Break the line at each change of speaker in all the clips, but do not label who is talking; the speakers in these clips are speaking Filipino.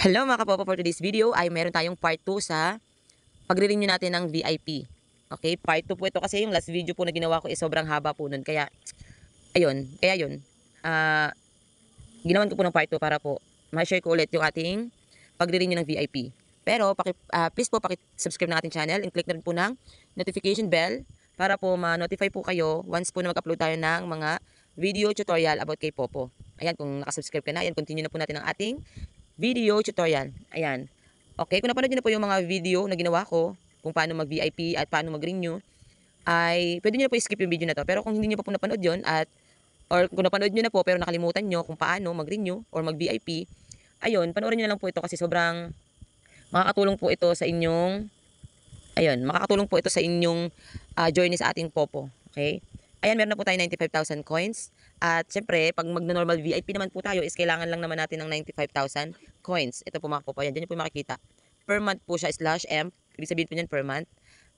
Hello mga kapopo, for today's video ay meron tayong part 2 sa pagre-renew natin ng VIP. Okay, part 2 po ito kasi yung last video po na ginawa ko is sobrang haba po nun. Kaya, yun. Ah, ginawan ko po ng part 2 para po ma-share ko ulit yung ating pagre-renew ng VIP. Pero, please po, subscribe ng ating channel and click na rin po ng notification bell para po ma-notify po kayo once po na mag-upload tayo ng mga video tutorial about kay Popo. Ayan, kung nakasubscribe ka na, ayan, continue na po natin ang ating video tutorial. Ayan. Okay, kung napanood nyo na po yung mga video na ginawa ko, kung paano mag-VIP at paano mag-renew, ay pwede nyo na po i-skip yung video na to. Pero kung hindi nyo pa po napanood yun, or kung napanood nyo na po pero nakalimutan nyo kung paano mag-renew or mag-VIP, ayun, panoorin nyo na lang po ito kasi sobrang makakatulong po ito sa inyong, journey sa ating Popo. Okay? Ayan, meron na po tayo 95,000 coins. At syempre, pag mag-normal VIP naman po tayo, is kailangan lang naman natin ng 95,000 coins. Ito po mga Popo, ayan, dyan nyo po makikita. Per month po siya, /M. Ibig sabihin po yan per month.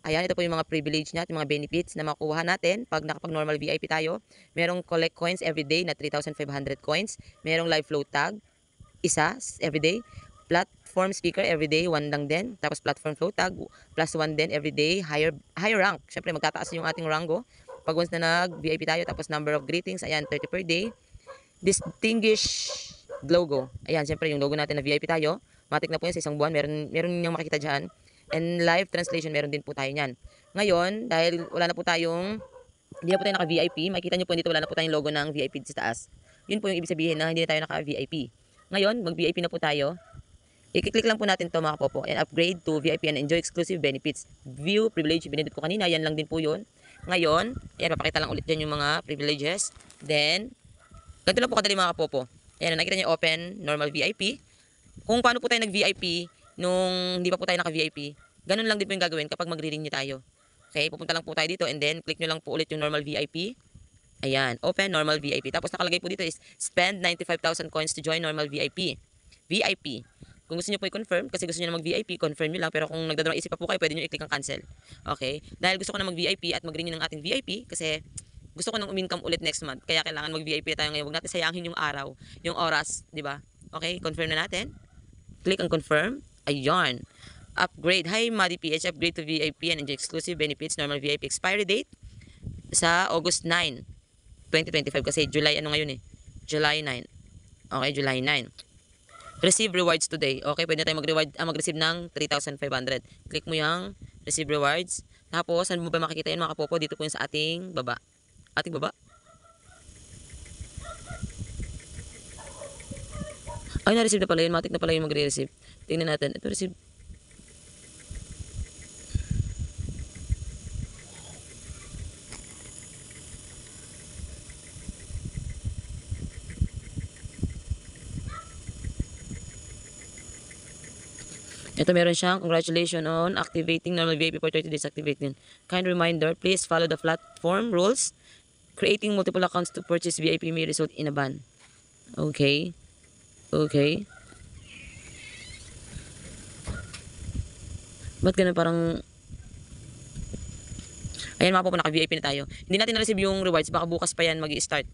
Ayan, ito po yung mga privilege natin, mga benefits na makuha natin pag nakapag-normal VIP tayo. Merong collect coins everyday na 3,500 coins. Merong live flow tag, isa everyday. Platform speaker everyday, 1 lang din. Tapos platform flow tag, +1 din everyday. Higher rank. Syempre, magtataas yung ating rango. Pag once na nag-VIP tayo, tapos number of greetings, ayan, 30 per day. Distinguished logo. Ayan, syempre yung logo natin na VIP tayo. Matik na po yan sa isang buwan. Meron niyang makikita dyan. And live translation, meron din po tayo niyan. Ngayon, dahil wala na po tayong, hindi na po tayo naka-VIP, makikita niyo po dito, wala na po tayong logo ng VIP sa taas. Yun po yung ibig sabihin na hindi na tayo naka-VIP. Ngayon, mag-VIP na po tayo. I-click lang po natin to mga Popo. And upgrade to VIP and enjoy exclusive benefits. View, privilege, binedit ko kanina. Yan lang din po yun. Ngayon, ayan, papakita lang ulit dyan yung mga privileges. Then, ganito lang po kadali mga Popo. Ayan, nakita nyo open, normal VIP. Kung paano po tayo nag-VIP nung hindi pa po tayo naka-VIP, ganun lang din po yung gagawin kapag magre-renew tayo. Okay, pupunta lang po tayo dito and then click nyo lang po ulit yung normal VIP. Ayan, open normal VIP. Tapos nakalagay po dito is spend 95,000 coins to join normal VIP. VIP. Kung gusto niyo po i-confirm, kasi gusto niyo na mag-VIP, confirm niyo lang. Pero kung nagdadalawang isip pa po kayo, pwede niyo i-click ang cancel. Okay? Dahil gusto ko na mag-VIP at mag-renew ng ating VIP, kasi gusto ko nang um-income ulit next month. Kaya kailangan mag-VIP tayo ngayon. Huwag natin sayangin yung araw, yung oras, di ba? Okay, confirm na natin. Click ang confirm. Ayan. Upgrade. Hi, Madi PH. Upgrade to VIP and enjoy exclusive benefits. Normal VIP expiry date sa August 9, 2025. Kasi July, ano ngayon eh? July 9. Okay, July 9. Receive rewards today. Okay, pwede tayo mag-receive ng 3,500. Click mo yung receive rewards. Tapos, saan mo ba makikita yun mga Popo? Dito po yun sa ating baba. Ating baba? Ay, na-receive na pala yun. Matik na pala yung magre-receive. Tingnan natin. Ito, receive. Ito meron siyang congratulations on activating normal VIP for 30 days activating. Kind reminder, please follow the platform rules. Creating multiple accounts to purchase VIP may result in a ban. Okay. Okay. Ba't ganun parang... Ayan mga po, naka-VIP na tayo. Hindi natin na-receive yung rewards. Baka bukas pa yan mag-i-start.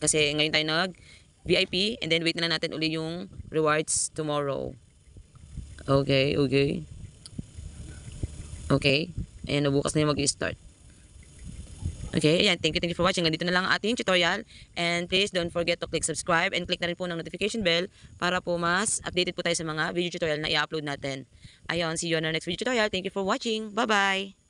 Kasi ngayon tayo nag-VIP and then wait na lang natin uli yung rewards tomorrow. Okay, okay. Okay. Ayan, bukas na yung mag-i-start. Okay, ayan. Thank you for watching. Nandito na lang ang ating tutorial. And please don't forget to click subscribe and click na rin po ng notification bell para po mas updated po tayo sa mga video tutorial na i-upload natin. Ayun, see you on our next video tutorial. Thank you for watching. Bye-bye!